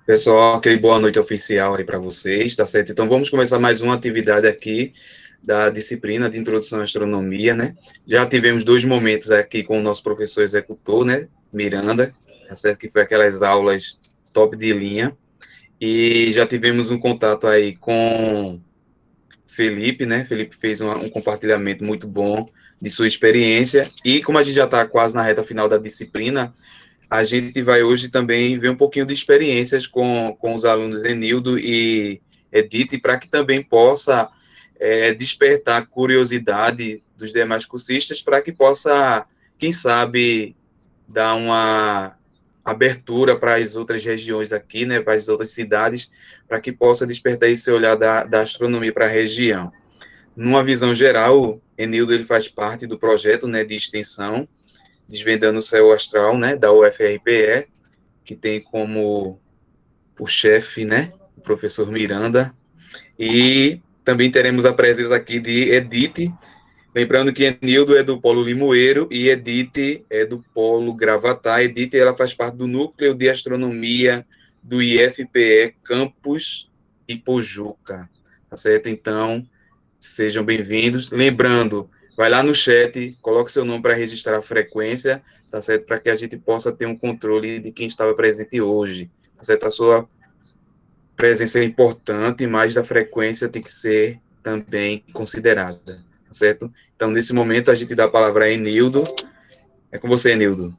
Pessoal, aquele boa noite oficial aí para vocês, tá certo? Então vamos começar mais uma atividade aqui da disciplina de Introdução à Astronomia, né? Já tivemos 2 momentos aqui com o nosso professor executor, né, Miranda, tá certo? Que foi aquelas aulas top de linha. E já tivemos um contato aí com Felipe, né? Felipe fez um compartilhamento muito bom de sua experiência. E como a gente já está quase na reta final da disciplina, a gente vai hoje também ver um pouquinho de experiências com os alunos Enildo e Edith, para que também possa despertar curiosidade dos demais cursistas, para que possa, quem sabe, dar uma abertura para as outras regiões aqui, né, para as outras cidades, para que possa despertar esse olhar da astronomia para a região. Numa visão geral, Enildo ele faz parte do projeto, né, de extensão Desvendando o Céu Astral, né, da UFRPE, que tem como o chefe, né, o professor Miranda, e também teremos a presença aqui de Edith, lembrando que Enildo é do Polo Limoeiro e Edith é do Polo Gravatá. Edith, ela faz parte do Núcleo de Astronomia do IFPE Campus Ipojuca, tá certo? Então, sejam bem-vindos. Lembrando, vai lá no chat, coloque seu nome para registrar a frequência, tá certo? Para que a gente possa ter um controle de quem estava presente hoje, tá certo? A sua presença é importante, mas a frequência tem que ser também considerada, tá certo? Então, nesse momento, a gente dá a palavra a Enildo. É com você, Enildo.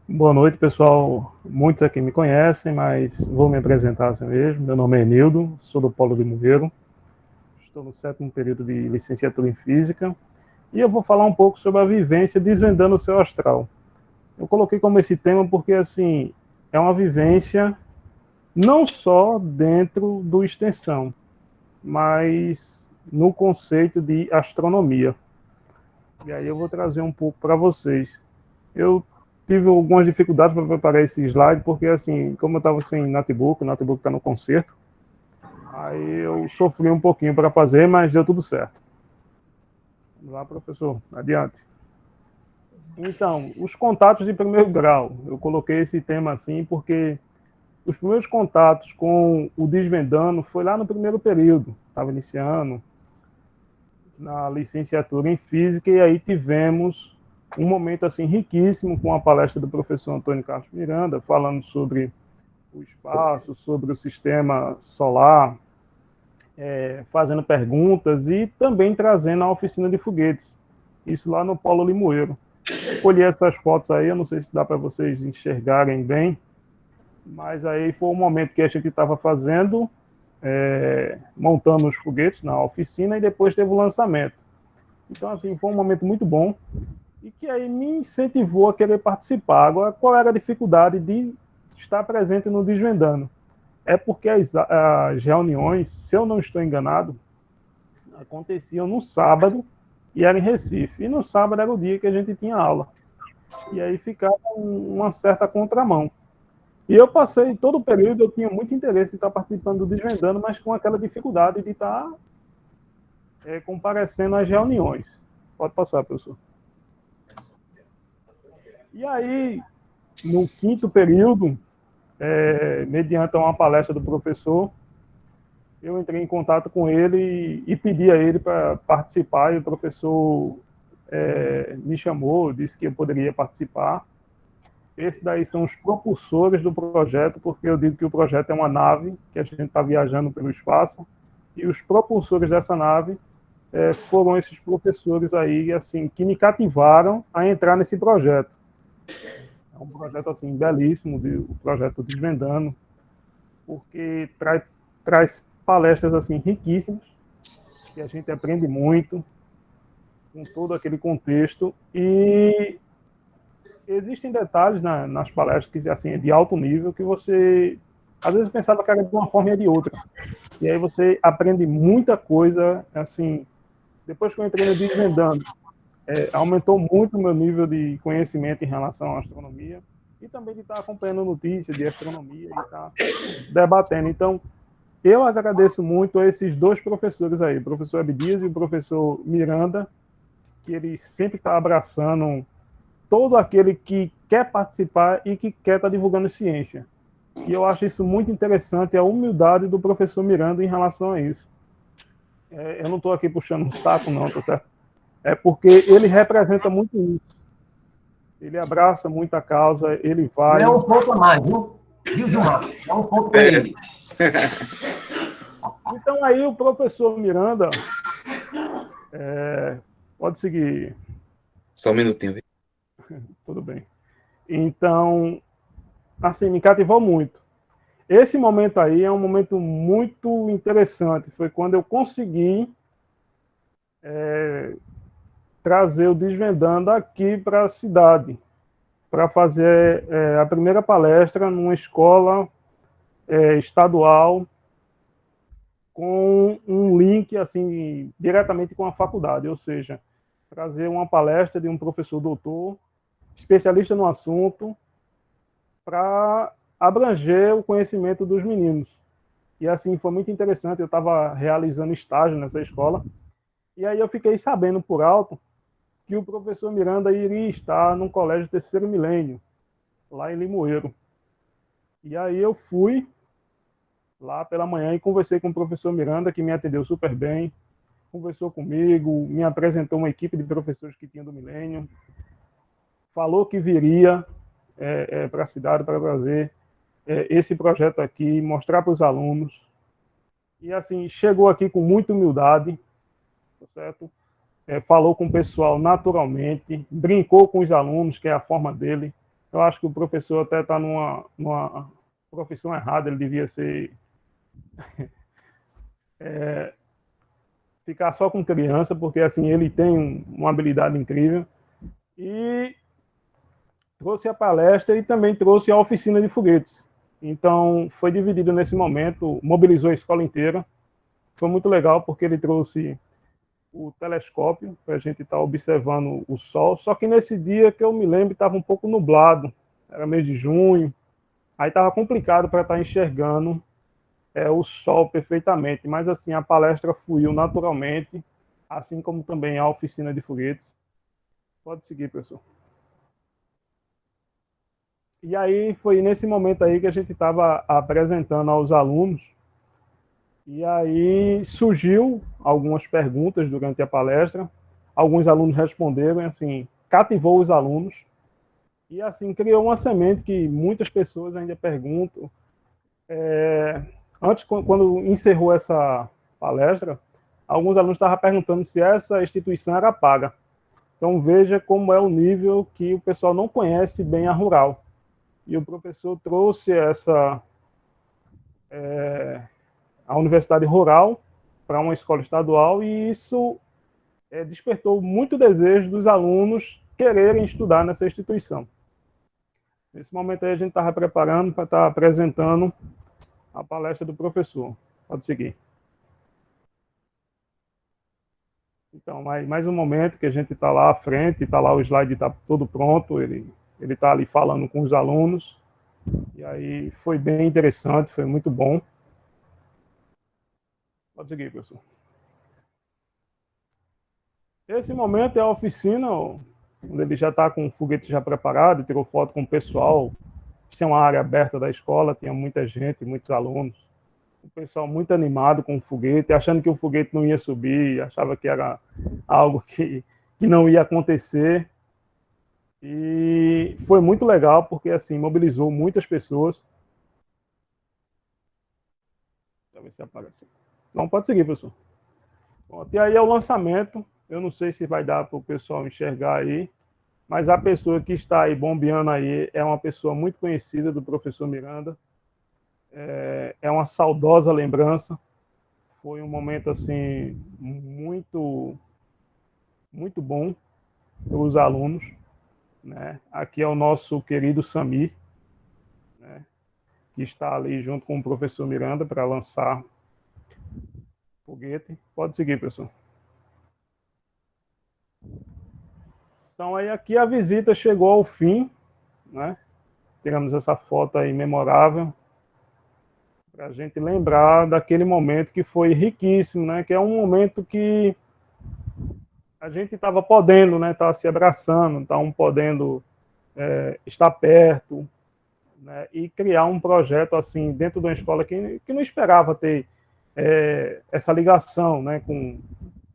Boa noite, pessoal. Muitos aqui me conhecem, mas vou me apresentar assim mesmo. Meu nome é Enildo, sou do Polo de Limoeiro. Estou no 7º período de licenciatura em Física e eu vou falar um pouco sobre a vivência desvendando o céu astral. Eu coloquei como esse tema porque, assim, é uma vivência não só dentro do extensão, mas no conceito de astronomia. E aí eu vou trazer um pouco para vocês. Eu tive algumas dificuldades para preparar esse slide, porque, assim, como eu estava sem notebook, o notebook está no concerto, aí eu sofri um pouquinho para fazer, mas deu tudo certo. Vamos lá, professor, adiante. Então, os contatos de primeiro grau. Eu coloquei esse tema assim porque os primeiros contatos com o Desvendando foi lá no primeiro período. Estava iniciando na licenciatura em Física e aí tivemos um momento assim riquíssimo com a palestra do professor Antônio Carlos Miranda, falando sobre o espaço, sobre o sistema solar, fazendo perguntas e também trazendo a oficina de foguetes. Isso lá no Polo Limoeiro. Escolhi essas fotos aí, eu não sei se dá para vocês enxergarem bem, mas aí foi o momento que a gente estava fazendo, montando os foguetes na oficina e depois teve o lançamento. Então, assim, foi um momento muito bom e que aí me incentivou a querer participar. Agora, qual era a dificuldade de estar presente no Desvendando? É porque as reuniões, se eu não estou enganado, aconteciam no sábado e era em Recife. E no sábado era o dia que a gente tinha aula. E aí ficava uma certa contramão. E eu passei todo o período, eu tinha muito interesse em estar participando do Desvendando, mas com aquela dificuldade de estar comparecendo às reuniões. Pode passar, professor. E aí, no 5º período, mediante uma palestra do professor, eu entrei em contato com ele e pedi a ele para participar, e o professor me chamou, disse que eu poderia participar. Esses daí são os propulsores do projeto, porque eu digo que o projeto é uma nave que a gente está viajando pelo espaço, e os propulsores dessa nave foram esses professores aí, assim, que me cativaram a entrar nesse projeto. É um projeto, assim, belíssimo, o projeto Desvendando, porque traz palestras, assim, riquíssimas, que a gente aprende muito, com todo aquele contexto, e existem detalhes nas palestras que assim, de alto nível que você às vezes pensava que era de uma forma e de outra. E aí você aprende muita coisa, assim, depois que eu entrei no Desvendando, aumentou muito o meu nível de conhecimento em relação à astronomia e também de estar acompanhando notícias de astronomia e estar debatendo. Então, eu agradeço muito a esses dois professores aí, o professor Abdias e o professor Miranda, que ele sempre está abraçando todo aquele que quer participar e que quer estar divulgando ciência. E eu acho isso muito interessante, a humildade do professor Miranda em relação a isso. Eu não estou aqui puxando um saco, não, tá certo? É porque ele representa muito isso. Ele abraça muito a causa, ele vai... É um ponto a mais, viu? Viu, Gilmar? É um ponto para ele. Então, aí o professor Miranda... pode seguir. Só um minutinho. Tudo bem. Então, assim, me cativou muito. Esse momento aí é um momento muito interessante. Foi quando eu consegui trazer o Desvendando aqui para a cidade, para fazer a primeira palestra numa escola estadual, com um link assim diretamente com a faculdade, ou seja, trazer uma palestra de um professor doutor, especialista no assunto, para abranger o conhecimento dos meninos. E assim, foi muito interessante, eu estava realizando estágio nessa escola, e aí eu fiquei sabendo por alto que o professor Miranda iria estar num colégio Terceiro Milênio, lá em Limoeiro. E aí eu fui lá pela manhã e conversei com o professor Miranda, que me atendeu super bem, conversou comigo, me apresentou uma equipe de professores que tinha do Milênio, falou que viria para a cidade para trazer esse projeto aqui, mostrar para os alunos. E assim, chegou aqui com muita humildade, tá certo? Falou com o pessoal naturalmente, brincou com os alunos, que é a forma dele. Eu acho que o professor até está numa profissão errada, ele devia ser ficar só com criança, porque assim ele tem uma habilidade incrível. E trouxe a palestra e também trouxe a oficina de foguetes. Então, foi dividido nesse momento, mobilizou a escola inteira. Foi muito legal, porque ele trouxe o telescópio para a gente estar observando o Sol. Só que nesse dia, que eu me lembro, estava um pouco nublado. Era mês de junho. Aí estava complicado para estar enxergando o Sol perfeitamente. Mas, assim, a palestra fluiu naturalmente, assim como também a oficina de foguetes. Pode seguir, professor. E aí foi nesse momento aí que a gente estava apresentando aos alunos, e aí surgiu algumas perguntas durante a palestra, alguns alunos responderam, e assim, cativou os alunos, e assim, criou uma semente que muitas pessoas ainda perguntam. Antes, quando encerrou essa palestra, alguns alunos estavam perguntando se essa instituição era paga. Então veja como é o nível que o pessoal não conhece bem a Rural. E o professor trouxe a Universidade Rural para uma escola estadual, e isso despertou muito desejo dos alunos quererem estudar nessa instituição. Nesse momento aí a gente estava preparando para estar apresentando a palestra do professor. Pode seguir. Então, mais um momento que a gente está lá à frente, está lá o slide, está todo pronto, ele está ali falando com os alunos. E aí foi bem interessante, foi muito bom. Pode seguir, professor. Esse momento é a oficina, onde ele já está com o foguete já preparado, tirou foto com o pessoal. Isso é uma área aberta da escola, tinha muita gente, muitos alunos. O pessoal muito animado com o foguete, achando que o foguete não ia subir, achava que era algo que não ia acontecer. E foi muito legal, porque assim, mobilizou muitas pessoas. Deixa eu ver se aparece. Não, pode seguir, professor. Bom, e aí é o lançamento. Eu não sei se vai dar para o pessoal enxergar aí, mas a pessoa que está aí bombeando aí é uma pessoa muito conhecida do professor Miranda. É uma saudosa lembrança. Foi um momento assim muito bom para os alunos, né? Aqui é o nosso querido Samir, né? Que está ali junto com o professor Miranda para lançar foguete. Pode seguir, professor. Então aí aqui a visita chegou ao fim, né? Tiramos essa foto aí memorável para a gente lembrar daquele momento que foi riquíssimo, né? Que é um momento que a gente estava podendo, né, estar se abraçando, podendo estar perto, né, e criar um projeto assim dentro de uma escola que não esperava ter essa ligação, né, com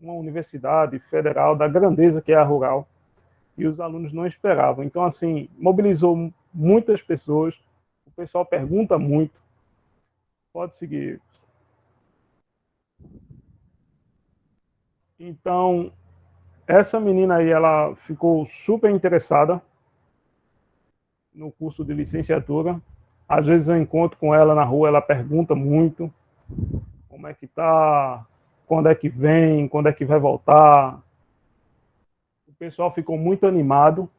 uma universidade federal da grandeza que é a Rural, e os alunos não esperavam. Então, assim, mobilizou muitas pessoas, o pessoal pergunta muito. Pode seguir. Então, essa menina aí, ela ficou super interessada no curso de licenciatura. Às vezes eu encontro com ela na rua, ela pergunta muito como é que tá, quando é que vem, quando é que vai voltar. O pessoal ficou muito animado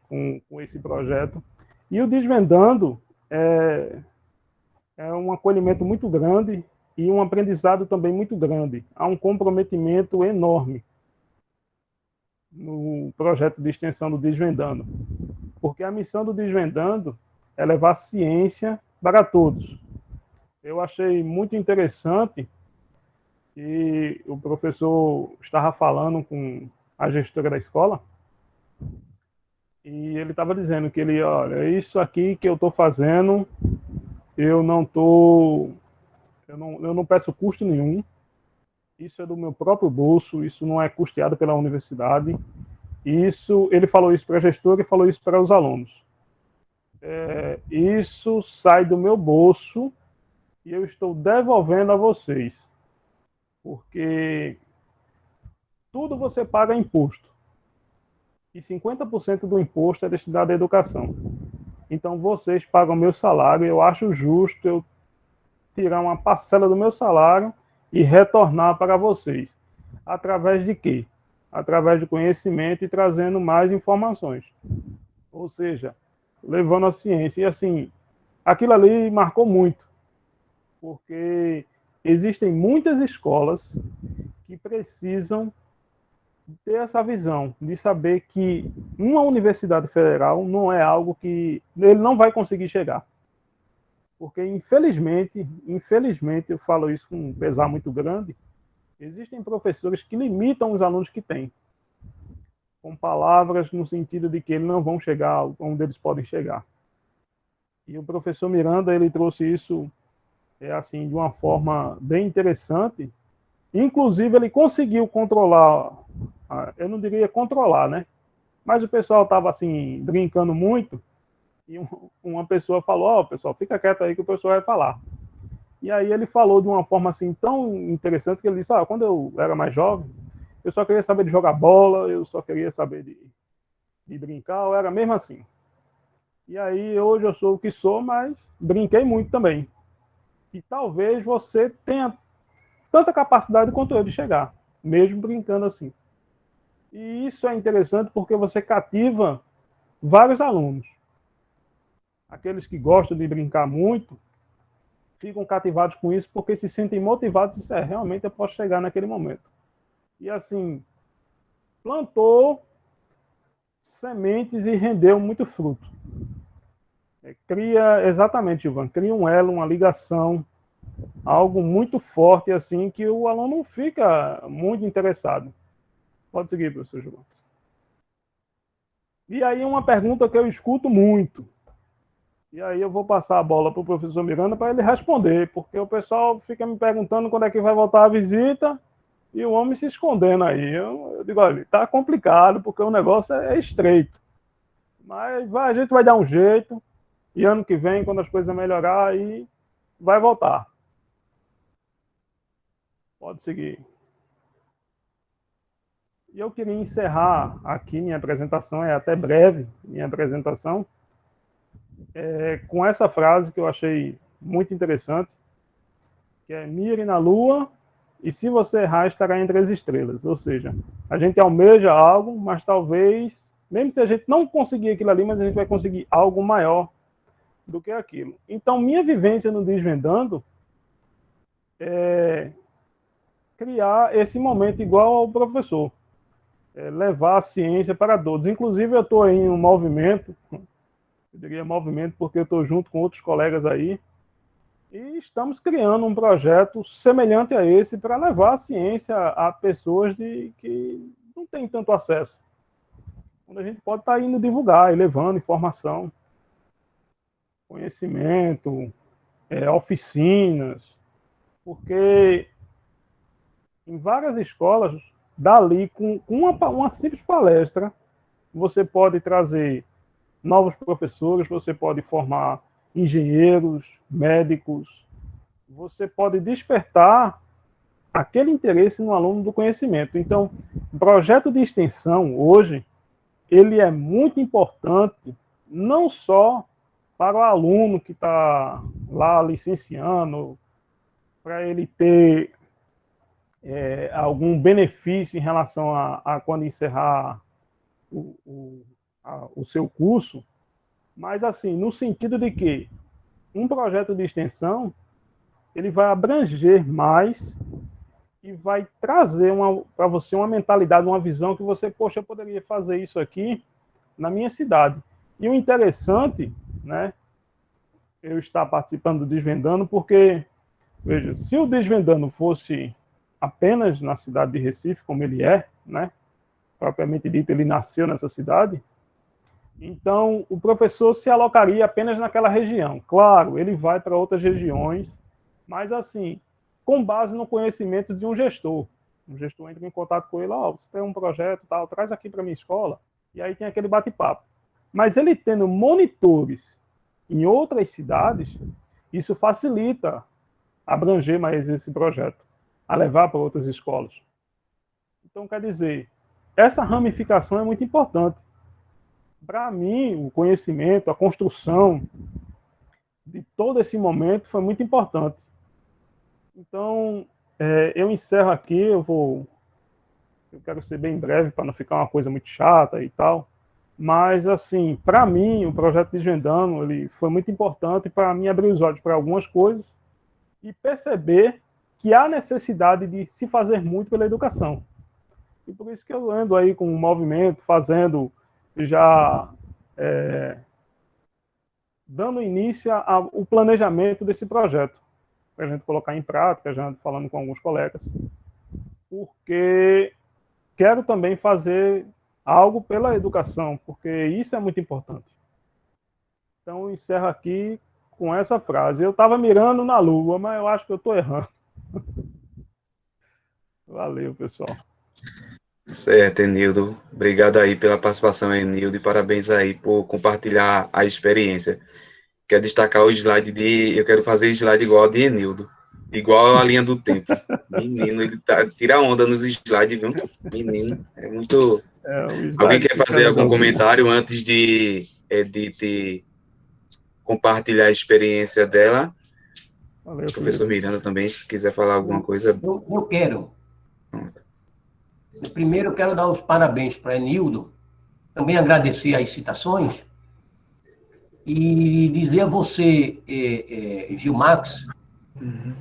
com esse projeto. E o Desvendando é um acolhimento muito grande e um aprendizado também muito grande. Há um comprometimento enorme no projeto de extensão do Desvendando, porque a missão do Desvendando é levar ciência para todos. Eu achei muito interessante que o professor estava falando com a gestora da escola e ele estava dizendo que olha, isso aqui que eu estou fazendo, eu não peço custo nenhum, isso é do meu próprio bolso, isso não é custeado pela universidade. Ele falou isso para a gestora e falou isso para os alunos. Isso sai do meu bolso e eu estou devolvendo a vocês, porque tudo você paga imposto e 50% do imposto é destinado à educação. Então vocês pagam meu salário, eu acho justo eu tirar uma parcela do meu salário e retornar para vocês. Através de quê? Através de conhecimento e trazendo mais informações. Ou seja, levando a ciência. E assim, aquilo ali marcou muito, porque existem muitas escolas que precisam ter essa visão de saber que uma universidade federal não é algo que ele não vai conseguir chegar. Porque, infelizmente, eu falo isso com um pesar muito grande, existem professores que limitam os alunos que têm, com palavras no sentido de que eles não vão chegar onde eles podem chegar. E o professor Miranda, ele trouxe isso assim, de uma forma bem interessante. Inclusive, ele conseguiu controlar, eu não diria controlar, né? Mas o pessoal estava assim, brincando muito, e uma pessoa falou, pessoal, fica quieto aí que o pessoal vai falar. E aí ele falou de uma forma assim tão interessante que ele disse, quando eu era mais jovem, eu só queria saber de jogar bola, eu só queria saber de brincar, eu era mesmo assim. E aí hoje eu sou o que sou, mas brinquei muito também. E talvez você tenha tanta capacidade quanto eu de chegar, mesmo brincando assim. E isso é interessante porque você cativa vários alunos. Aqueles que gostam de brincar muito, ficam cativados com isso porque se sentem motivados e dizem, realmente eu posso chegar naquele momento. E assim, plantou sementes e rendeu muito fruto. Cria, exatamente, Ivan, cria um elo, uma ligação, algo muito forte assim que o aluno fica muito interessado. Pode seguir, professor João. E aí uma pergunta que eu escuto muito, e aí eu vou passar a bola para o professor Miranda para ele responder, porque o pessoal fica me perguntando quando é que vai voltar a visita e o homem se escondendo aí. Eu digo, olha, está complicado porque o negócio é estreito. Mas a gente vai dar um jeito e ano que vem, quando as coisas melhorar, aí vai voltar. Pode seguir. E eu queria encerrar aqui minha apresentação, é até breve minha apresentação, com essa frase que eu achei muito interessante, que é mire na lua e se você errar, estará entre as estrelas. Ou seja, a gente almeja algo, mas talvez, mesmo se a gente não conseguir aquilo ali, mas a gente vai conseguir algo maior do que aquilo. Então, minha vivência no Desvendando é criar esse momento igual ao professor, levar a ciência para todos. Inclusive, eu estou em um movimento, eu diria movimento porque eu estou junto com outros colegas aí, e estamos criando um projeto semelhante a esse para levar a ciência a pessoas de não tem tanto acesso. Onde a gente pode estar indo divulgar e levando informação, conhecimento, oficinas, porque em várias escolas, dali, com uma simples palestra, você pode trazer novos professores, você pode formar engenheiros, médicos, você pode despertar aquele interesse no aluno do conhecimento. Então, o projeto de extensão, hoje, ele é muito importante, não só para o aluno que está lá licenciando, para ele ter algum benefício em relação a quando encerrar o seu curso, mas assim, no sentido de que um projeto de extensão, ele vai abranger mais e vai trazer para você uma mentalidade, uma visão que você, poxa, eu poderia fazer isso aqui na minha cidade. E o interessante, né, eu estar participando do Desvendando, porque, veja, se o Desvendando fosse apenas na cidade de Recife, como ele é, né, propriamente dito, ele nasceu nessa cidade, então o professor se alocaria apenas naquela região. Claro, ele vai para outras regiões, mas assim, com base no conhecimento de um gestor. Um gestor entra em contato com ele, você tem um projeto, tal, traz aqui para minha escola, e aí tem aquele bate-papo. Mas ele tendo monitores em outras cidades, isso facilita abranger mais esse projeto, a levar para outras escolas. Então, quer dizer, essa ramificação é muito importante. Para mim, o conhecimento, a construção de todo esse momento foi muito importante. Então, eu encerro aqui, eu quero ser bem breve para não ficar uma coisa muito chata e tal, mas, assim, para mim, o projeto Desvendando, ele foi muito importante para mim abrir os olhos para algumas coisas e perceber que há necessidade de se fazer muito pela educação. E por isso que eu ando aí com o movimento, fazendo, já dando início ao planejamento desse projeto, para a gente colocar em prática, já falando com alguns colegas, porque quero também fazer algo pela educação, porque isso é muito importante. Então, eu encerro aqui com essa frase. Eu estava mirando na lua, mas eu acho que eu estou errando. Valeu, pessoal. Certo, Enildo. Obrigado aí pela participação, Enildo, e parabéns aí por compartilhar a experiência. Quero destacar o slide eu quero fazer slide igual ao de Enildo, igual a linha do tempo. Menino, ele tira onda nos slides, viu? Menino, é muito... Alguém quer fazer algum comentário antes de compartilhar a experiência dela? Valeu, professor Miranda também, se quiser falar alguma coisa. Eu quero. Primeiro, eu quero dar os parabéns para Enildo, também agradecer as citações e dizer a você, Gilmax,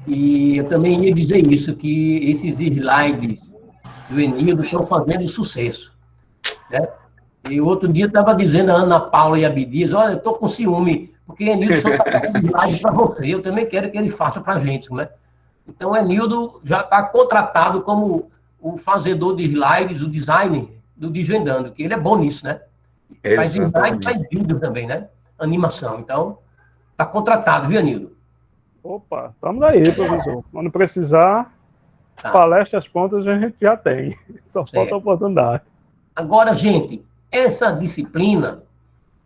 e eu também ia dizer isso, que esses slides do Enildo estão fazendo sucesso, né? E outro dia estava dizendo a Ana Paula e a Abdias, olha, eu estou com ciúme, porque Enildo só está fazendo slide para você, eu também quero que ele faça para a gente, né? Então, Enildo já está contratado como o fazedor de slides, o designer do Desvendando, que ele é bom nisso, né? Faz slide, faz vídeo também, né? Animação. Então, está contratado, viu, Enildo? Opa, estamos aí, professor. Quando precisar, palestras prontas a gente já tem. Só falta a oportunidade. Agora, gente, essa disciplina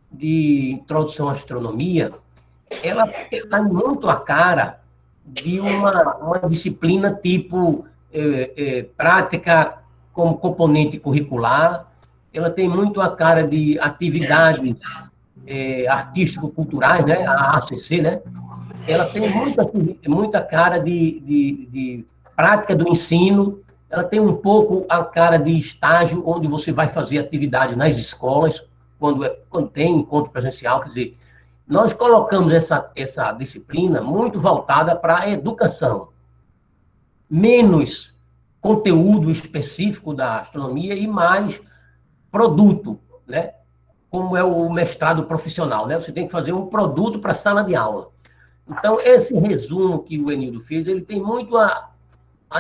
de introdução à astronomia, ela está muito a cara de uma disciplina tipo prática como componente curricular, ela tem muito a cara de atividades artístico-culturais, né? A ACC, né? Ela tem muita cara de prática do ensino, ela tem um pouco a cara de estágio, onde você vai fazer atividades nas escolas, quando tem encontro presencial, quer dizer, nós colocamos essa disciplina muito voltada para a educação, menos conteúdo específico da astronomia e mais produto, né? Como é o mestrado profissional, né? Você tem que fazer um produto para a sala de aula. Então, esse resumo que o Enildo fez, ele tem muito a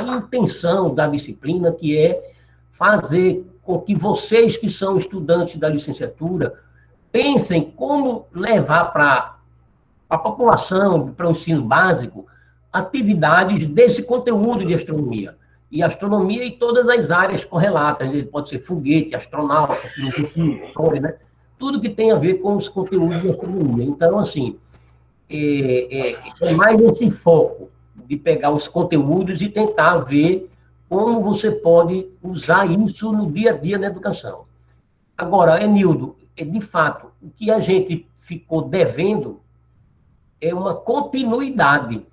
intenção da disciplina, que é fazer com que vocês, que são estudantes da licenciatura, pensem como levar para a população, para o ensino básico, atividades desse conteúdo de astronomia. E astronomia e todas as áreas correlatas, né? Pode ser foguete, astronauta, filosofia, história, né? Tudo que tem a ver com os conteúdos de astronomia. Então, assim, é mais esse foco de pegar os conteúdos e tentar ver como você pode usar isso no dia a dia na educação. Agora, Enildo, de fato, o que a gente ficou devendo é uma continuidade,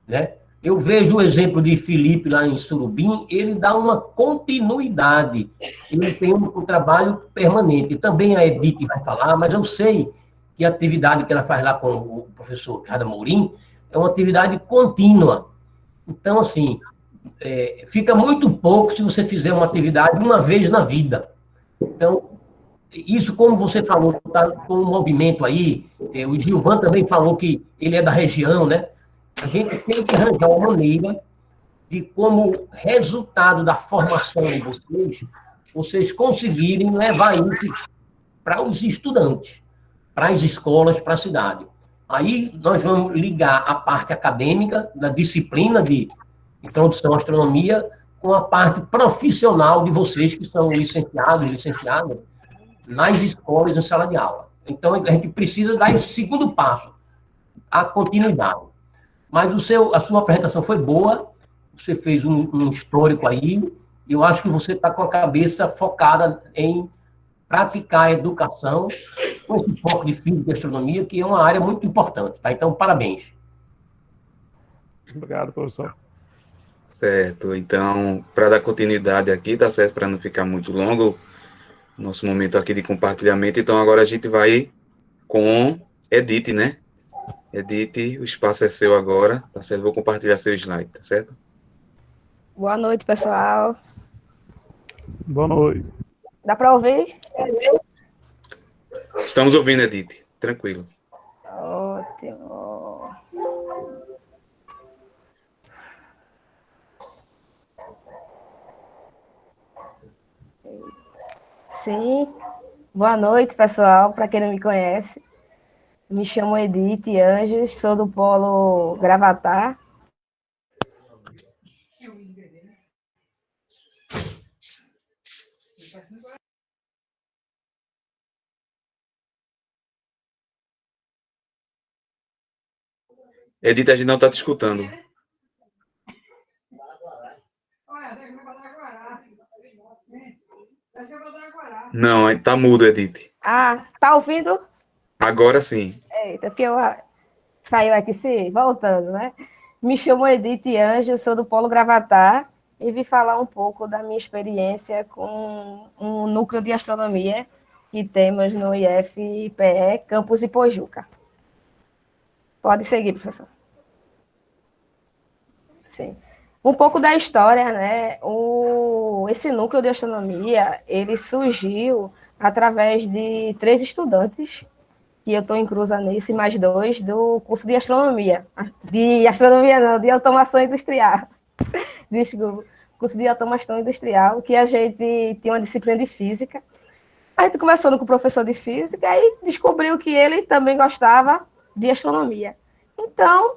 né? Eu vejo o exemplo de Felipe lá em Surubim, ele dá uma continuidade, ele tem um trabalho permanente. Também a Edith vai falar, mas eu sei que a atividade que ela faz lá com o professor Ricardo Mourim é uma atividade contínua. Então, assim, fica muito pouco se você fizer uma atividade uma vez na vida. Então, isso, como você falou, está com um movimento aí, o Gilvan também falou que ele é da região, né? A gente tem que arranjar uma maneira de, como resultado da formação de vocês conseguirem levar isso para os estudantes, para as escolas, para a cidade. Aí nós vamos ligar a parte acadêmica da disciplina de introdução à astronomia com a parte profissional de vocês, que são licenciados e licenciadas, nas escolas em sala de aula. Então, a gente precisa dar esse segundo passo, a continuidade. Mas a sua apresentação foi boa, você fez um histórico aí, e eu acho que você está com a cabeça focada em praticar a educação, com esse foco de física e astronomia, que é uma área muito importante, tá? Então, parabéns. Obrigado, professor. Certo, então, para dar continuidade aqui, tá certo, para não ficar muito longo, nosso momento aqui de compartilhamento, então agora a gente vai com Edith, né? Edith, o espaço é seu agora, tá certo? Vou compartilhar seu slide, tá certo? Boa noite, pessoal. Boa noite. Dá para ouvir? Estamos ouvindo, Edith, tranquilo. Ótimo. Sim. Boa noite, pessoal. Para quem não me conhece, me chamo Edith Anjos, sou do Polo Gravatar. Edith, a gente não está te escutando. Não, está mudo, Edith. Ah, tá ouvindo? Agora sim. Eita, porque eu saiu aqui, sim, voltando, né? Me chamo Edith Anjos, sou do Polo Gravatar e vim falar um pouco da minha experiência com um núcleo de astronomia que temos no IFPE Campus Ipojuca. Pode seguir, professor. Sim. Um pouco da história, né? Esse núcleo de astronomia, ele surgiu através de 3 estudantes, que eu estou inclusa nisso, e mais 2 do curso de astronomia. De astronomia não, de automação industrial. Desculpa. Curso de automação industrial, que a gente tinha uma disciplina de física. A gente conversando com o professor de física e descobriu que ele também gostava de astronomia. Então,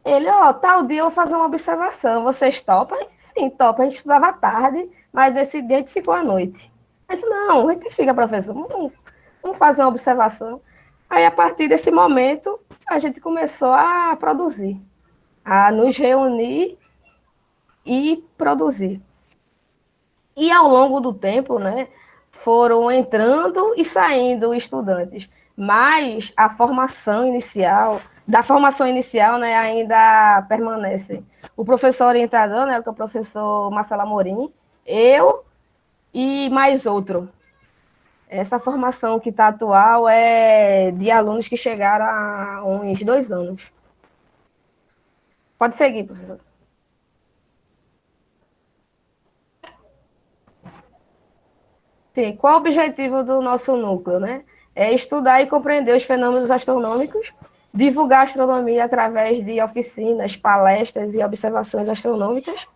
ele, tal dia eu vou fazer uma observação, vocês topam? Sim, topa. A gente estudava à tarde, mas nesse dia a gente ficou à noite. A gente, não, a gente fica, professor, vamos fazer uma observação. Aí, a partir desse momento, a gente começou a produzir, a nos reunir e produzir. E ao longo do tempo, né, foram entrando e saindo estudantes, mas a formação inicial, né, ainda permanece. O professor orientador, né, que é o professor Marcelo Amorim, eu e mais outro. Essa formação que está atual é de alunos que chegaram há uns 2 anos. Pode seguir, professor. Sim, qual o objetivo do nosso núcleo, né? É estudar e compreender os fenômenos astronômicos, divulgar a astronomia através de oficinas, palestras e observações astronômicas,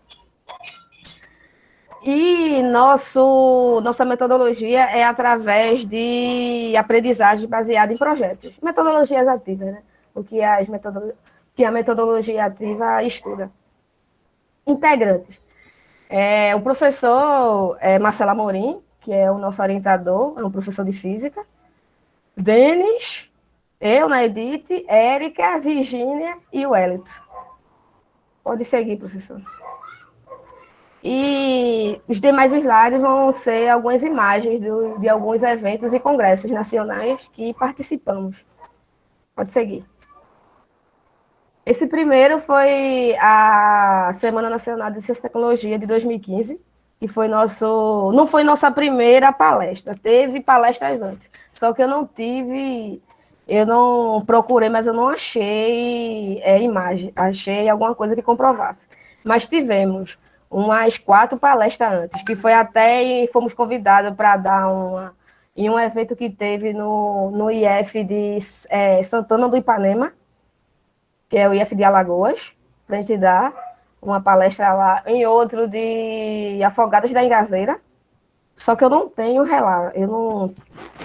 E nossa metodologia é através de aprendizagem baseada em projetos. Metodologias ativas, né? Que a metodologia ativa estuda. Integrantes. O professor Marcelo Amorim, que é o nosso orientador, é um professor de física. Denis, eu na Edith, Érica, Virgínia e o Wellington. Pode seguir, professor. E os demais slides vão ser algumas imagens de alguns eventos e congressos nacionais que participamos. Pode seguir. Esse primeiro foi a Semana Nacional de Ciência e Tecnologia de 2015, que foi não foi nossa primeira palestra, teve palestras antes, só que eu não procurei, mas eu não achei imagem, achei alguma coisa que comprovasse. Mas tivemos umas 4 palestras antes, que foi até, e fomos convidados para dar em um evento que teve no IF de Santana do Ipanema, que é o IF de Alagoas, para a gente dar uma palestra lá, em outro de Afogadas da Ingazeira, só que eu não tenho relato,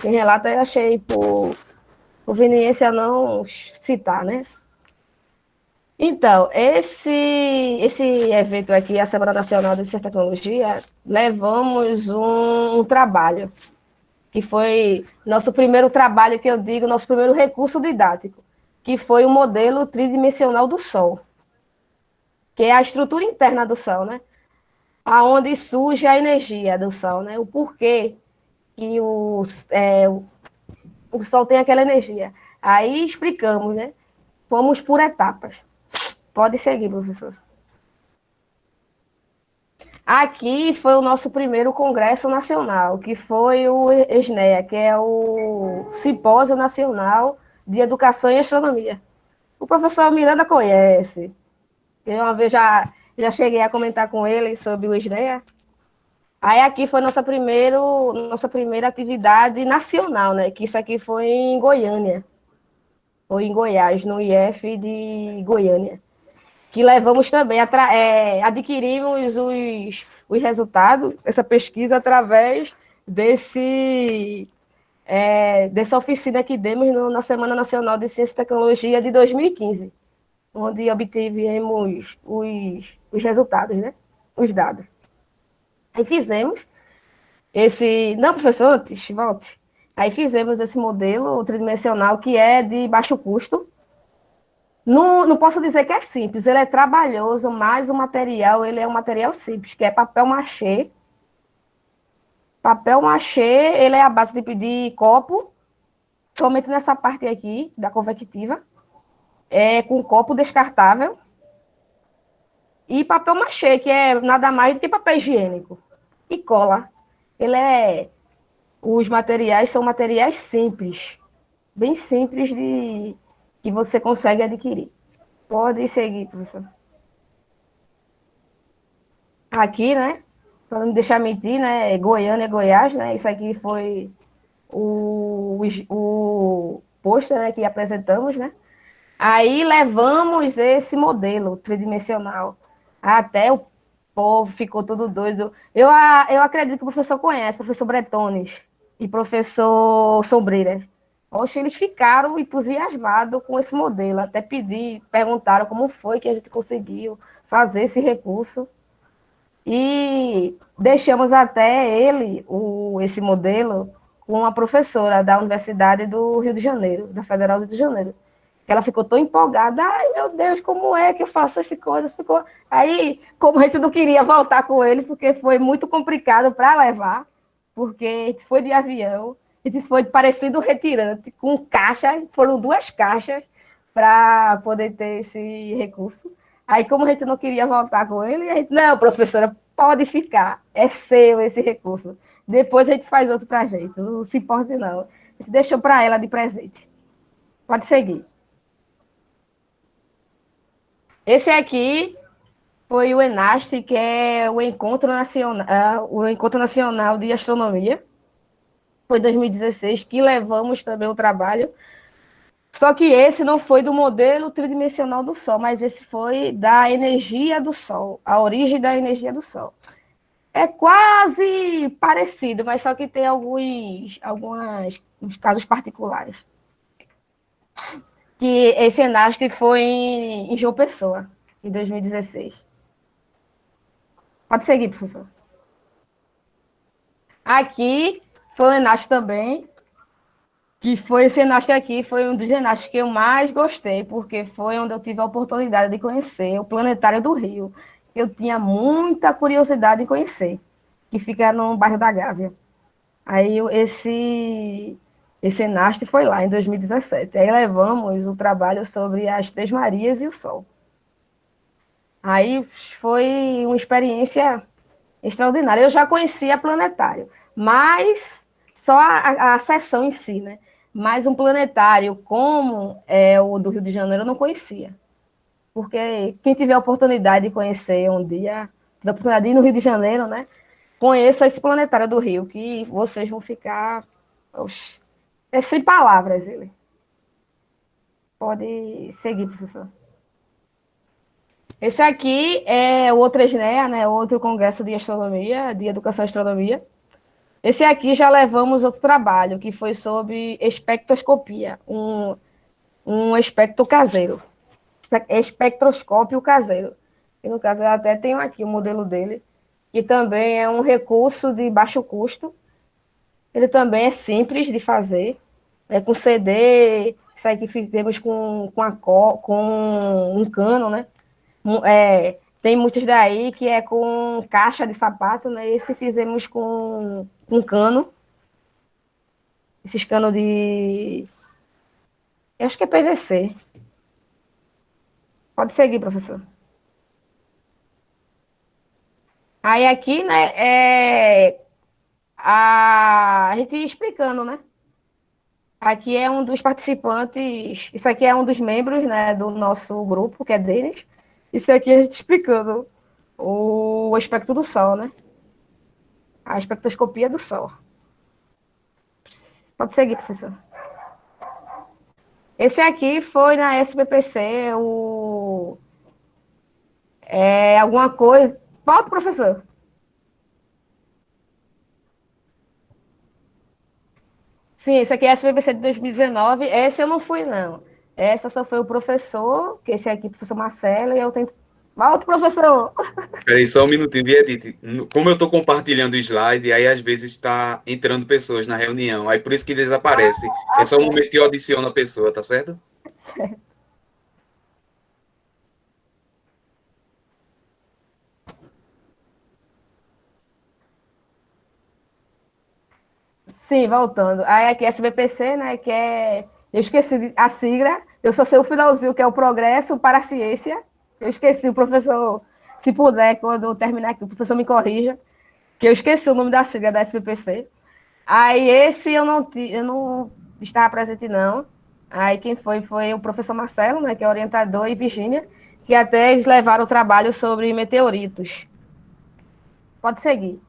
tem relato eu achei por conveniência não citar, né? Então, esse evento aqui, a Semana Nacional de Ciência e Tecnologia, levamos um trabalho, que foi nosso primeiro trabalho, que eu digo, nosso primeiro recurso didático, que foi o modelo tridimensional do Sol, que é a estrutura interna do Sol, né? Aonde surge a energia do Sol, né? O porquê que o Sol tem aquela energia. Aí explicamos, né? Fomos por etapas. Pode seguir, professor. Aqui foi o nosso primeiro congresso nacional, que foi o SNEA, que é o Simpósio Nacional de Educação e Astronomia. O professor Miranda conhece. Eu uma vez já cheguei a comentar com ele sobre o SNEA. Aí aqui foi nossa primeira atividade nacional, né? Que isso aqui foi em Goiânia. Foi em Goiás, no IF de Goiânia. Que levamos também, adquirimos os resultados dessa pesquisa através dessa oficina que demos na Semana Nacional de Ciência e Tecnologia de 2015, onde obtivemos os resultados, né? Os dados. Aí fizemos esse... Não, professor, antes, volte. Aí fizemos esse modelo tridimensional que é de baixo custo. Não posso dizer que é simples, ele é trabalhoso, mas o material, ele é um material simples, que é papel machê. Papel machê, ele é a base de copo, somente nessa parte aqui, da convectiva, com copo descartável. E papel machê, que é nada mais do que papel higiênico. E cola. Os materiais são materiais simples, bem simples que você consegue adquirir. Pode seguir, professor. Aqui, né? Para não deixar mentir, né? Goiânia, Goiás, né? Isso aqui foi o pôster, né, que apresentamos, né? Aí levamos esse modelo tridimensional. Até o povo ficou todo doido. Eu acredito que o professor conhece, professor Bretones e professor Sombreira. Oxe, eles ficaram entusiasmados com esse modelo, até perguntaram como foi que a gente conseguiu fazer esse recurso. E deixamos até esse modelo, com uma professora da Universidade do Rio de Janeiro, da Federal do Rio de Janeiro. Ela ficou tão empolgada, ai meu Deus, como é que eu faço essa coisa? Aí, como a gente não queria voltar com ele, porque foi muito complicado para levar, porque a gente foi de avião, a gente foi parecendo um retirante, com caixa, foram 2 caixas para poder ter esse recurso. Aí, como a gente não queria voltar com ele, a gente, não, professora, pode ficar, é seu esse recurso. Depois a gente faz outro para a gente, não se importe não. A gente deixou para ela de presente. Pode seguir. Esse aqui foi o ENAST, que é o Encontro Nacional de Astronomia. Foi 2016, que levamos também o trabalho. Só que esse não foi do modelo tridimensional do Sol, mas esse foi da energia do Sol, a origem da energia do Sol. É quase parecido, mas só que tem uns casos particulares. Que esse Enast foi em João Pessoa, em 2016. Pode seguir, professor. Aqui foi o Enast também, que foi esse Enast aqui, foi um dos Enastes que eu mais gostei, porque foi onde eu tive a oportunidade de conhecer o Planetário do Rio. Eu tinha muita curiosidade em conhecer, que fica no bairro da Gávea. Aí esse Enast foi lá em 2017. Aí levamos o trabalho sobre as Três Marias e o Sol. Aí foi uma experiência extraordinária. Eu já conhecia planetário, mas só a sessão em si, né? Mas um planetário como é o do Rio de Janeiro eu não conhecia. Porque quem tiver a oportunidade de conhecer um dia, tiver a oportunidade de ir no Rio de Janeiro, né? Conheça esse planetário do Rio, que vocês vão ficar... Oxe, é sem palavras ele. Pode seguir, professor. Esse aqui é o outro ESNEA, né? Outro Congresso de Astronomia, de Educação e Astronomia. Esse aqui já levamos outro trabalho, que foi sobre espectroscopia, um espectro caseiro. Espectroscópio caseiro. E no caso, eu até tenho aqui o modelo dele, que também é um recurso de baixo custo. Ele também é simples de fazer, com CD, isso aí que fizemos com um cano, né? Tem muitos daí que é com caixa de sapato, né? Esse fizemos com cano. Esses canos de... Eu acho que é PVC. Pode seguir, professor. Aí aqui, né, a gente explicando, né? Aqui é um dos participantes, isso aqui é um dos membros, né, do nosso grupo, que é deles. Isso aqui a gente explicando o espectro do Sol, né? A espectroscopia do Sol. Pode seguir, professor. Esse aqui foi na SBPC, alguma coisa... Volta, professor. Sim, esse aqui é a SBPC de 2019. Essa eu não fui, não. Essa só foi o professor, que esse aqui, o professor Marcelo, e eu tento... Volta, professor! Peraí, só um minutinho, Edith. Como eu estou compartilhando o slide, aí às vezes está entrando pessoas na reunião, aí por isso que desaparece. É só um momento que eu adiciono a pessoa, tá certo? Certo. Sim, voltando. Aí aqui é SBPC, né, que é... Eu esqueci a sigla, eu só sei o finalzinho, que é o Progresso para a Ciência. Eu esqueci, o professor, se puder, quando eu terminar aqui, o professor me corrija, que eu esqueci o nome da sigla da SBPC. Aí esse eu não estava presente, não. Aí quem foi o professor Marcelo, né, que é orientador, e Virgínia, que até eles levaram o trabalho sobre meteoritos. Pode seguir.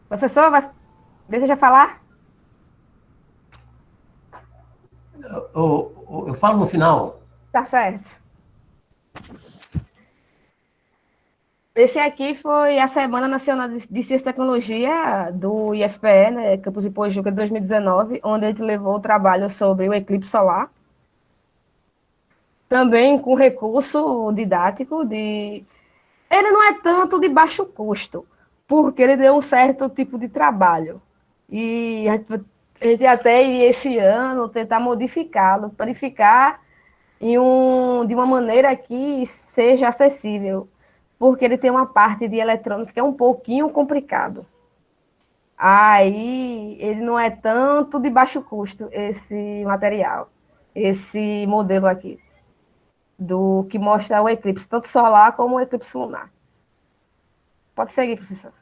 Professor, deseja falar? Eu falo no final. Tá certo. Esse aqui foi a Semana Nacional de Ciência e Tecnologia do IFPE, né, Campus Ipojuca, de 2019, onde a gente levou o trabalho sobre o eclipse solar. Também com recurso didático de... Ele não é tanto de baixo custo, porque ele deu um certo tipo de trabalho. E a gente até esse ano tentar modificá-lo, para ele ficar de uma maneira que seja acessível, porque ele tem uma parte de eletrônica que é um pouquinho complicado. Aí ele não é tanto de baixo custo, esse material, esse modelo aqui, do que mostra o eclipse, tanto solar como o eclipse lunar. Pode seguir, professor.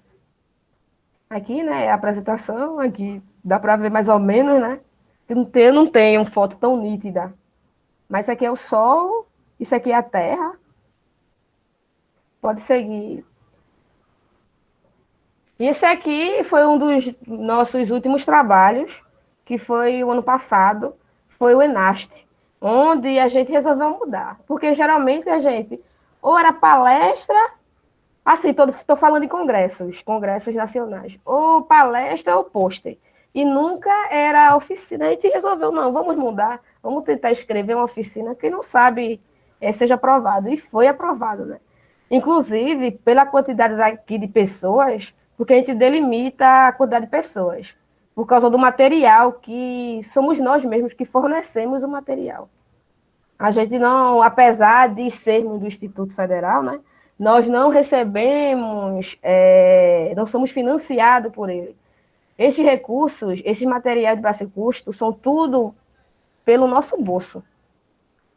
Aqui, né, a apresentação, aqui dá para ver mais ou menos, né? Eu não tenho uma foto tão nítida. Mas isso aqui é o Sol, isso aqui é a Terra. Pode seguir. E esse aqui foi um dos nossos últimos trabalhos, que foi o ano passado, foi o Enast, onde a gente resolveu mudar. Porque geralmente a gente ou era palestra, assim, estou falando de congressos nacionais, ou palestra ou pôster. E nunca era oficina. A gente resolveu, não, vamos mudar, vamos tentar escrever uma oficina que não sabe seja aprovado. E foi aprovado, né? Inclusive, pela quantidade aqui de pessoas, porque a gente delimita a quantidade de pessoas, por causa do material que somos nós mesmos que fornecemos o material. A gente não, apesar de sermos do Instituto Federal, né, nós não recebemos, não somos financiados por ele. Esses recursos, esses materiais de baixo custo, são tudo pelo nosso bolso.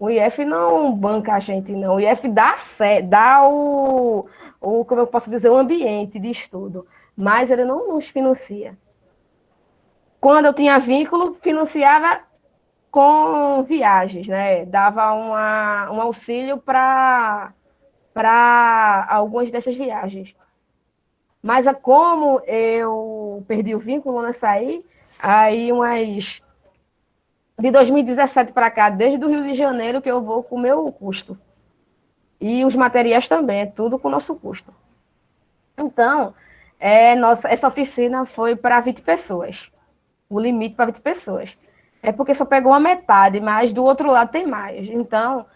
O IF não banca a gente, não. O IF dá como eu posso dizer, o ambiente de estudo, mas ele não nos financia. Quando eu tinha vínculo, financiava com viagens, né? Dava um auxílio para algumas dessas viagens. Mas como eu perdi o vínculo, né, saí, aí de 2017 para cá, desde o Rio de Janeiro, que eu vou com o meu custo. E os materiais também, é tudo com o nosso custo. Então, essa oficina foi para 20 pessoas. O limite para 20 pessoas. É porque só pegou a metade, mas do outro lado tem mais. Então,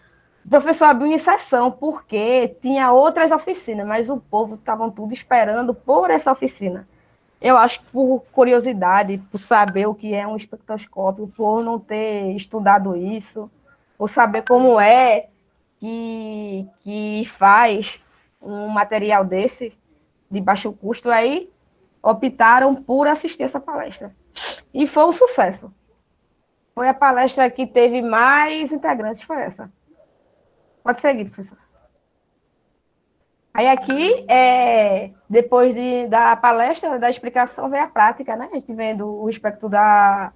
o professor abriu uma exceção, porque tinha outras oficinas, mas o povo estavam tudo esperando por essa oficina. Eu acho que por curiosidade, por saber o que é um espectroscópio, por não ter estudado isso, por saber como é que faz um material desse, de baixo custo, aí optaram por assistir essa palestra. E foi um sucesso. Foi a palestra que teve mais integrantes, foi essa. Pode seguir, professor. Aí aqui, depois da palestra, da explicação, vem a prática, né? A gente vendo o espectro da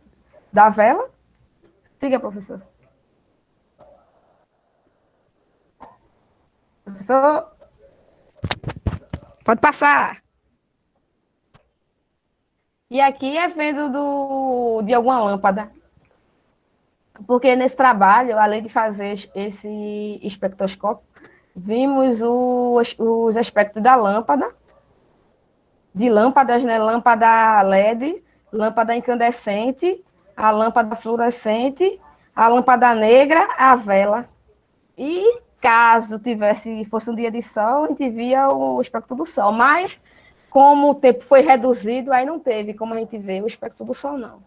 vela. Siga, professor. Professor, pode passar. E aqui é vendo de alguma lâmpada. Porque nesse trabalho, além de fazer esse espectroscópio, vimos os aspectos da lâmpada, de lâmpadas, né? Lâmpada LED, lâmpada incandescente, a lâmpada fluorescente, a lâmpada negra, a vela. E caso fosse um dia de sol, a gente via o espectro do sol. Mas, como o tempo foi reduzido, aí não teve como a gente ver o espectro do sol, não.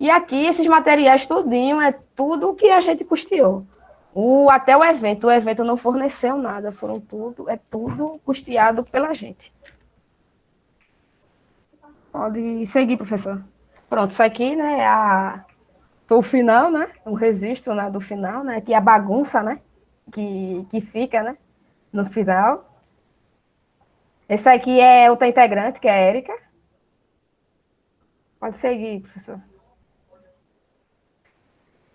E aqui, esses materiais tudinho, é tudo que a gente custeou. Até o evento não forneceu nada, é tudo custeado pela gente. Pode seguir, professor. Pronto, isso aqui, né, foi o final, né, o registro, né, do final, né, que é a bagunça, né, que fica, né, no final. Esse aqui é outra integrante, que é a Érica. Pode seguir, professor.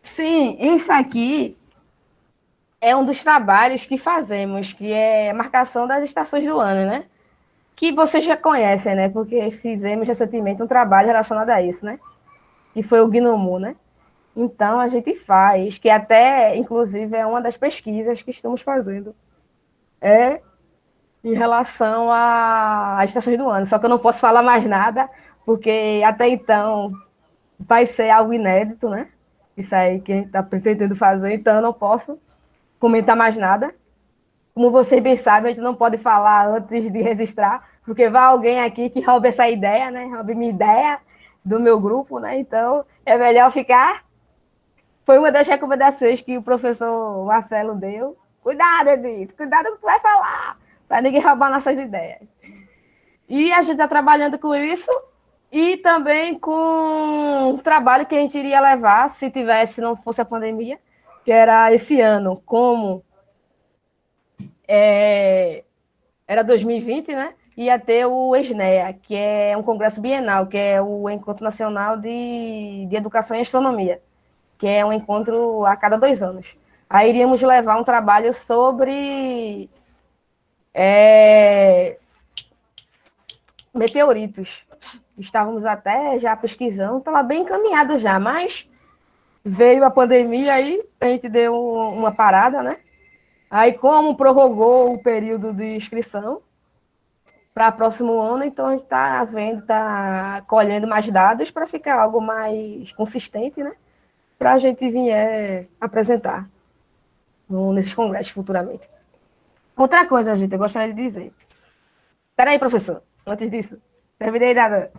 Sim, isso aqui é um dos trabalhos que fazemos, que é a marcação das estações do ano, né? Que vocês já conhecem, né? Porque fizemos recentemente um trabalho relacionado a isso, né? Que foi o GNOMU, né? Então, a gente faz, que até, inclusive, é uma das pesquisas que estamos fazendo, em relação às estações do ano. Só que eu não posso falar mais nada, porque até então vai ser algo inédito, né? Isso aí que a gente está pretendendo fazer, então eu não posso comentar mais nada. Como vocês bem sabem, a gente não pode falar antes de registrar, porque vai alguém aqui que rouba essa ideia, né? Rouba minha ideia do meu grupo, né? Então, é melhor ficar. Foi uma das recomendações que o professor Marcelo deu. Cuidado, Edith, cuidado com o que vai falar, para ninguém roubar nossas ideias. E a gente está trabalhando com isso e também com o trabalho que a gente iria levar se não fosse a pandemia, que era esse ano, como era 2020, né? Ia ter o ESNEA, que é um congresso bienal, que é o Encontro Nacional de Educação e Astronomia, que é um encontro a cada 2 anos. Aí iríamos levar um trabalho sobre meteoritos. Estávamos até já pesquisando, estava bem encaminhado já, mas veio a pandemia aí, a gente deu uma parada, né? Aí, como prorrogou o período de inscrição para o próximo ano, então a gente está vendo, está colhendo mais dados para ficar algo mais consistente, né? Para a gente vir apresentar nesses congressos futuramente. Outra coisa, gente, eu gostaria de dizer. Espera aí, professor, antes disso. Terminei nada.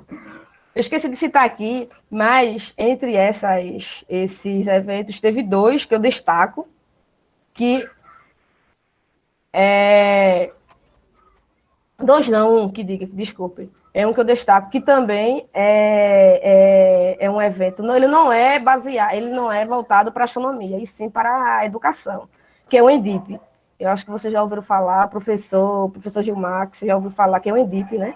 Eu esqueci de citar aqui, mas entre esses eventos, teve 2 que eu destaco, que 2 não, um que diga, desculpe. É um que eu destaco, que também é um evento. Não, ele não é baseado, ele não é voltado para a astronomia, e sim para a educação, que é o ENDIP. Eu acho que vocês já ouviram falar, professor Gilmar, que você já ouviu falar que é o ENDIP, né?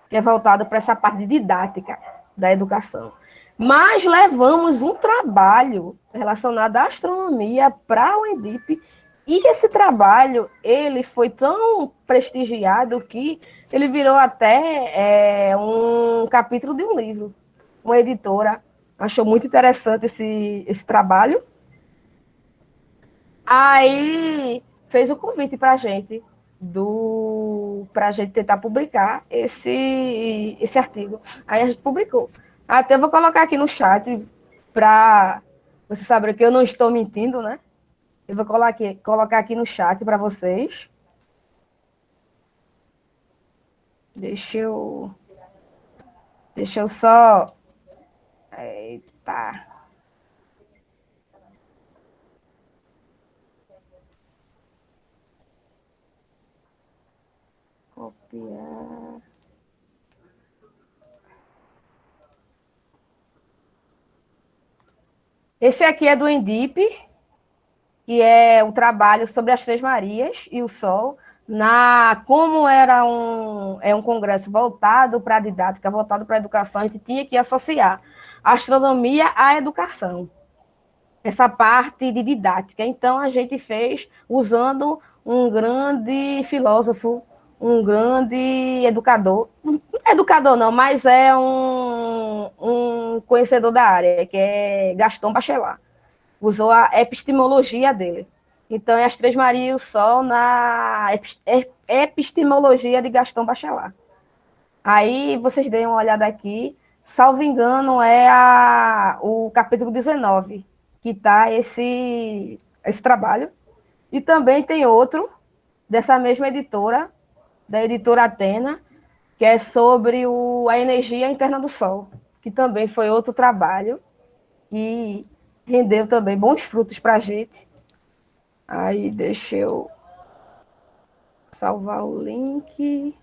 Que é voltado para essa parte didática da educação. Mas levamos um trabalho relacionado à astronomia para o ENDIP, e esse trabalho ele foi tão prestigiado que ele virou até um capítulo de um livro. Uma editora achou muito interessante esse trabalho. Aí fez o convite para a gente tentar publicar esse artigo. Aí a gente publicou. Até eu vou colocar aqui no chat para você saber que eu não estou mentindo, né? Eu vou colocar aqui no chat para vocês. Deixa eu só... Eita. Copiar. Esse aqui é do ENDIP, que é o trabalho sobre as Três Marias e o Sol, como era um congresso voltado para a didática, voltado para a educação, a gente tinha que associar a astronomia à educação, essa parte de didática. Então, a gente fez usando um grande filósofo, um grande educador, não é educador não, mas é um conhecedor da área, que é Gaston Bachelard. Usou a epistemologia dele. Então, é as Três Marias e o Sol na epistemologia de Gaston Bachelard. Aí, vocês deem uma olhada aqui. Salvo engano, o capítulo 19, que está esse trabalho. E também tem outro, dessa mesma editora, da editora Atena, que é sobre a energia interna do Sol, que também foi outro trabalho que rendeu também bons frutos para a gente. Aí, deixa eu salvar o link.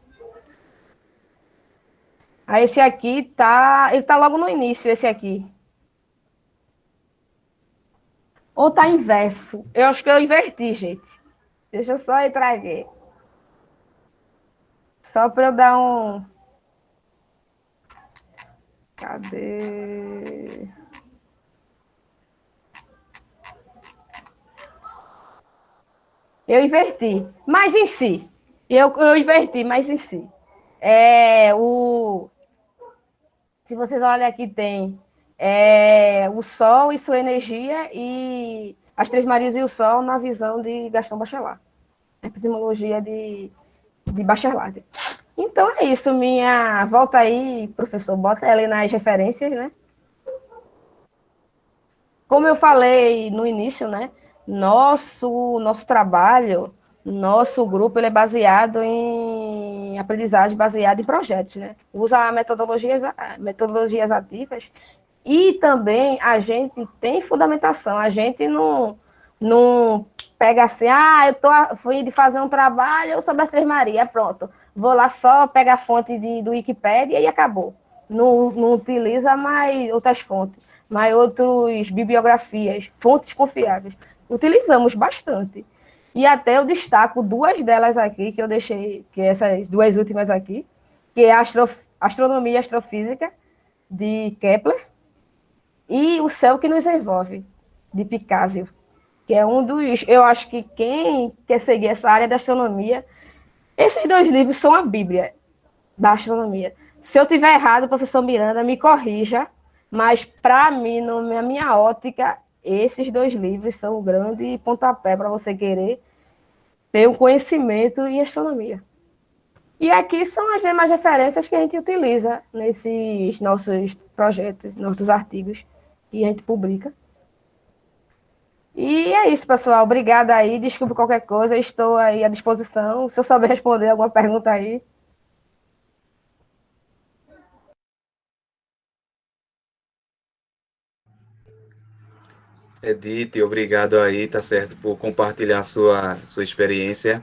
Aí, esse aqui ele tá logo no início, esse aqui. Ou tá inverso? Eu acho que eu inverti, gente. Deixa eu só entrar aqui. Só para eu dar um... Cadê? Eu inverti, mas em si. Eu inverti, mas em si. Se vocês olharem aqui, tem o Sol e sua energia e as Três Marias e o Sol na visão de Gaston Bachelard. Epistemologia de Bachelard. Então é isso, minha... Volta aí, professor, bota ela aí nas referências, né? Como eu falei no início, né? Nosso trabalho, nosso grupo, ele é baseado em aprendizagem baseada em projetos, né? Usa metodologias ativas e também a gente tem fundamentação. A gente não pega assim, eu fui de fazer um trabalho sobre as Três Marias, pronto. Vou lá só pegar a fonte do Wikipédia e acabou. Não utiliza mais outras fontes, mais outras bibliografias, fontes confiáveis. Utilizamos bastante. E até eu destaco 2 delas aqui, que eu deixei, que essas 2 últimas aqui, que é a Astronomia e Astrofísica, de Kepler, e O Céu que Nos Envolve, de Picasso, que é um dos... Eu acho que quem quer seguir essa área da astronomia, esses 2 livros são a Bíblia da astronomia. Se eu tiver errado, professor Miranda, me corrija, mas, para mim, na minha ótica, esses 2 livros são um grande pontapé para você querer ter um conhecimento em astronomia. E aqui são as demais referências que a gente utiliza nesses nossos projetos, nossos artigos que a gente publica. E é isso, pessoal. Obrigada aí. Desculpe qualquer coisa, estou aí à disposição. Se eu souber responder alguma pergunta aí. Edith, obrigado aí, tá certo, por compartilhar sua experiência.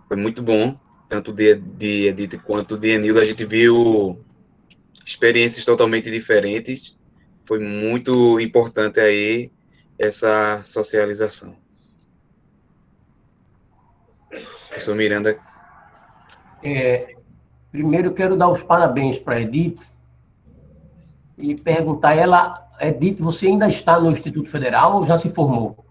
Foi muito bom, tanto de Edith quanto de Enildo. A gente viu experiências totalmente diferentes. Foi muito importante aí essa socialização. Professor Miranda. Primeiro, eu quero dar os parabéns para a Edith e perguntar a ela, Edith, você ainda está no Instituto Federal ou já se formou?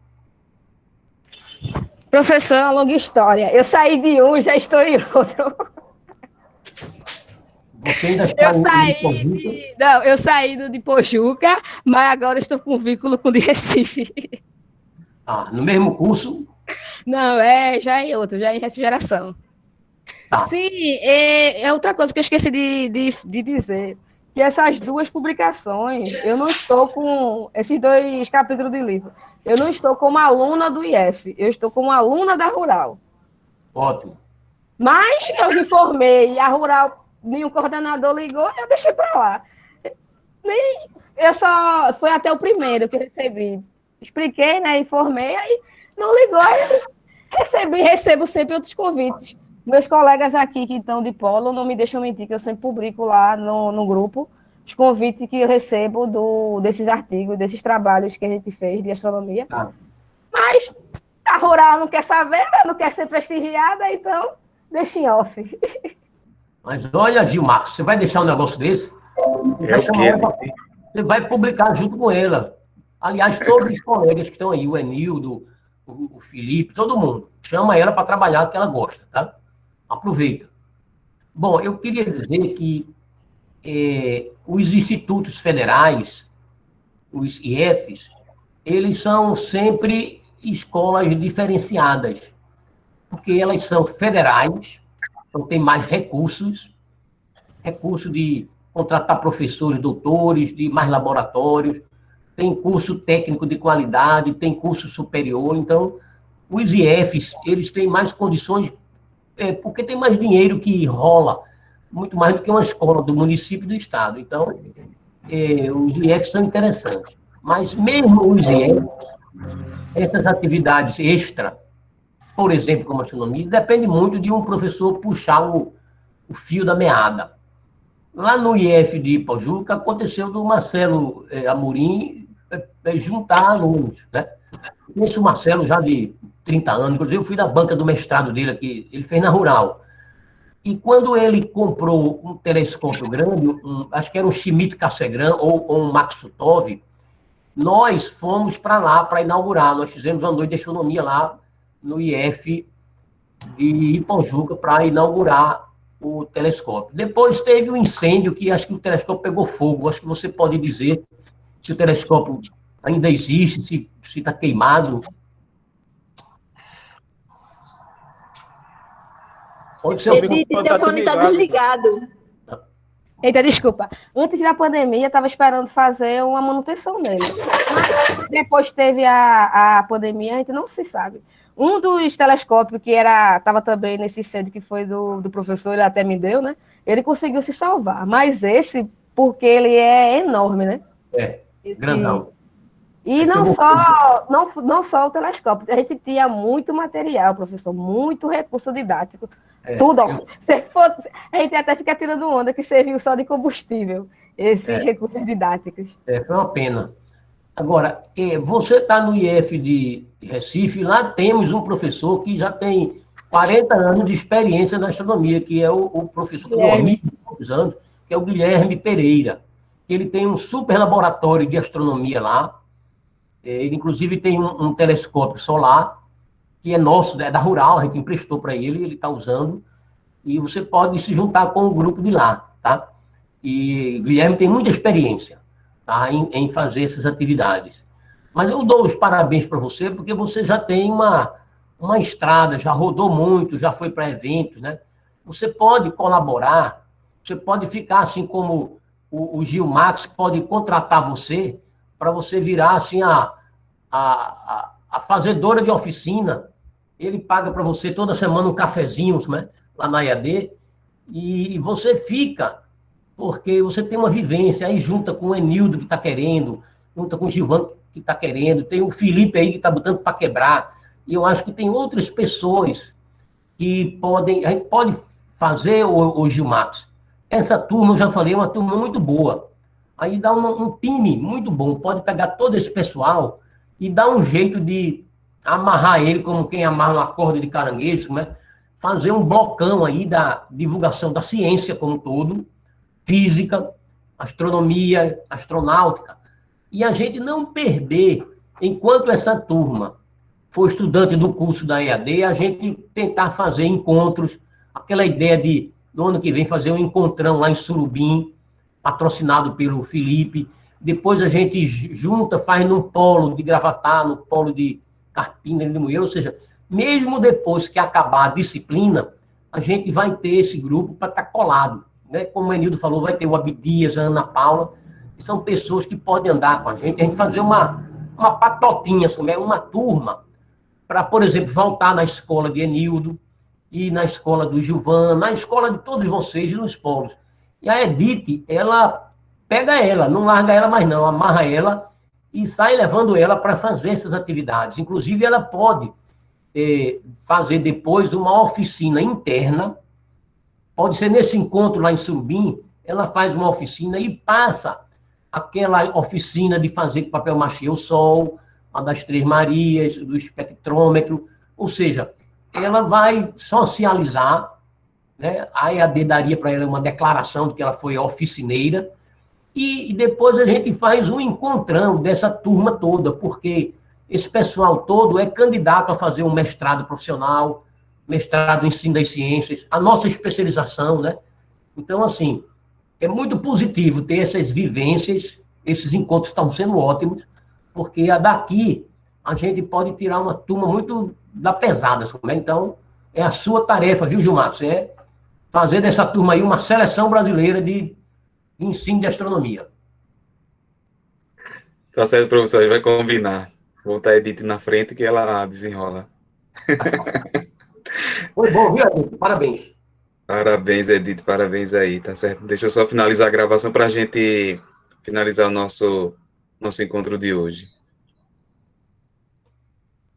Professor, é uma longa história. Eu saí de um, já estou em outro. Você ainda está eu saí do de Pojuca, mas agora estou com vínculo com o de Recife. No mesmo curso? Não, já é outro, já é em refrigeração. Tá. Sim, é outra coisa que eu esqueci de dizer, que essas duas publicações, eu não estou com esses 2 capítulos de livro, eu não estou como aluna do IF, eu estou como aluna da Rural. Ótimo. Mas eu me formei, a Rural, nenhum coordenador ligou, eu deixei para lá. Foi até o primeiro que eu recebi. Expliquei, né, informei, aí não ligou, aí recebo sempre outros convites. Meus colegas aqui que estão de polo não me deixam mentir, que eu sempre publico lá no grupo os convites que eu recebo desses artigos, desses trabalhos que a gente fez de astronomia. Mas a Rural não quer saber, não quer ser prestigiada, então deixa em off. Mas olha, Gilmar, você vai deixar um negócio desse? Você vai publicar junto com ela. Aliás, todos os colegas que estão aí, o Enildo, o Felipe, todo mundo, chama ela para trabalhar que ela gosta, tá? Aproveita. Bom, eu queria dizer que os institutos federais, os IFs, eles são sempre escolas diferenciadas, porque elas são federais, então tem mais recurso de contratar professores, doutores, de mais laboratórios, tem curso técnico de qualidade, tem curso superior, então os IFs, eles têm mais condições, porque tem mais dinheiro que rola, muito mais do que uma escola do município e do estado. Então, os IFs são interessantes. Mas mesmo os IFs, essas atividades extra, por exemplo, como astronomia, depende muito de um professor puxar o fio da meada. Lá no IF de Ipojuca, aconteceu do Marcelo Amorim juntar alunos, né? Conheço o Marcelo já de 30 anos, inclusive eu fui da banca do mestrado dele aqui, ele fez na Rural. E quando ele comprou um telescópio grande, acho que era um Schmidt-Cassegrain ou um Maksutov, nós fomos para lá para inaugurar. Nós fizemos uma noite de astronomia lá no IF de Ipojuca para inaugurar o telescópio. Depois teve um incêndio que acho que o telescópio pegou fogo. Acho que você pode dizer se o telescópio ainda existe, se está queimado. Edith, teu fone está desligado. Eita, desculpa. Antes da pandemia, estava esperando fazer uma manutenção nele. Mas depois teve a pandemia, a gente não se sabe. Um dos telescópios que estava também nesse incêndio que foi do professor, ele até me deu, né? Ele conseguiu se salvar. Mas esse, porque ele é enorme, né? Grandão. E não só o telescópio, a gente tinha muito material, professor, muito recurso didático. Tudo. A gente até fica tirando onda que serviu só de combustível, esses recursos didáticos. Foi uma pena. Agora, você está no IF de Recife, lá temos um professor que já tem 40 anos de experiência na astronomia, que é o professor que é amigo de muitos anos, que é o Guilherme Pereira. Ele tem um super laboratório de astronomia lá. Ele, inclusive, tem um telescópio solar, que é nosso, é da Rural, a gente emprestou para ele está usando. E você pode se juntar com o grupo de lá, tá? E o Guilherme tem muita experiência, tá, em fazer essas atividades. Mas eu dou os parabéns para você, porque você já tem uma estrada, já rodou muito, já foi para eventos, né? Você pode colaborar, você pode ficar assim como o Gil Max pode contratar você para você virar assim a fazedora de oficina. Ele paga para você toda semana um cafezinho, né, lá na EAD, e você fica, porque você tem uma vivência, aí junta com o Enildo que está querendo, junta com o Gilvan que está querendo, tem o Felipe aí que está botando para quebrar, e eu acho que tem outras pessoas que podem, a gente pode fazer, o Gilmax. Essa turma, eu já falei, é uma turma muito boa. Aí dá um time muito bom, pode pegar todo esse pessoal e dar um jeito de amarrar ele como quem amarra uma corda de caranguejo, né? Fazer um blocão aí da divulgação da ciência como um todo, física, astronomia, astronáutica, e a gente não perder, enquanto essa turma for estudante do curso da EAD, a gente tentar fazer encontros, aquela ideia de, no ano que vem, fazer um encontrão lá em Surubim, patrocinado pelo Felipe, depois a gente junta, faz num polo de Gravatá, no polo de Carpina, de Moeiro, ou seja, mesmo depois que acabar a disciplina, a gente vai ter esse grupo para estar colado, né? Como o Enildo falou, vai ter o Abdias, a Ana Paula, que são pessoas que podem andar com a gente fazer uma patotinha, uma turma, para, por exemplo, voltar na escola de Enildo, e na escola do Gilvan, na escola de todos vocês e nos polos. E a Edith, ela pega ela, não larga ela mais não, amarra ela e sai levando ela para fazer essas atividades. Inclusive, ela pode fazer depois uma oficina interna, pode ser nesse encontro lá em Surubim, ela faz uma oficina e passa aquela oficina de fazer com papel machê o sol, a das Três Marias, do espectrômetro, ou seja, ela vai socializar, né? A EAD daria para ela uma declaração de que ela foi oficineira, e depois a gente faz um encontrão dessa turma toda, porque esse pessoal todo é candidato a fazer um mestrado profissional, mestrado em ensino das ciências, a nossa especialização, né? Então, assim, é muito positivo ter essas vivências, esses encontros estão sendo ótimos, porque daqui a gente pode tirar uma turma muito da pesada, né? Então, é a sua tarefa, viu, Gilmax? É fazer dessa turma aí uma seleção brasileira de ensino de astronomia. Tá certo, professor, vai combinar. Vou botar a Edith na frente que ela desenrola. Foi bom, viu, Edith? Parabéns. Parabéns, Edith, parabéns aí, tá certo? Deixa eu só finalizar a gravação para a gente finalizar o nosso encontro de hoje.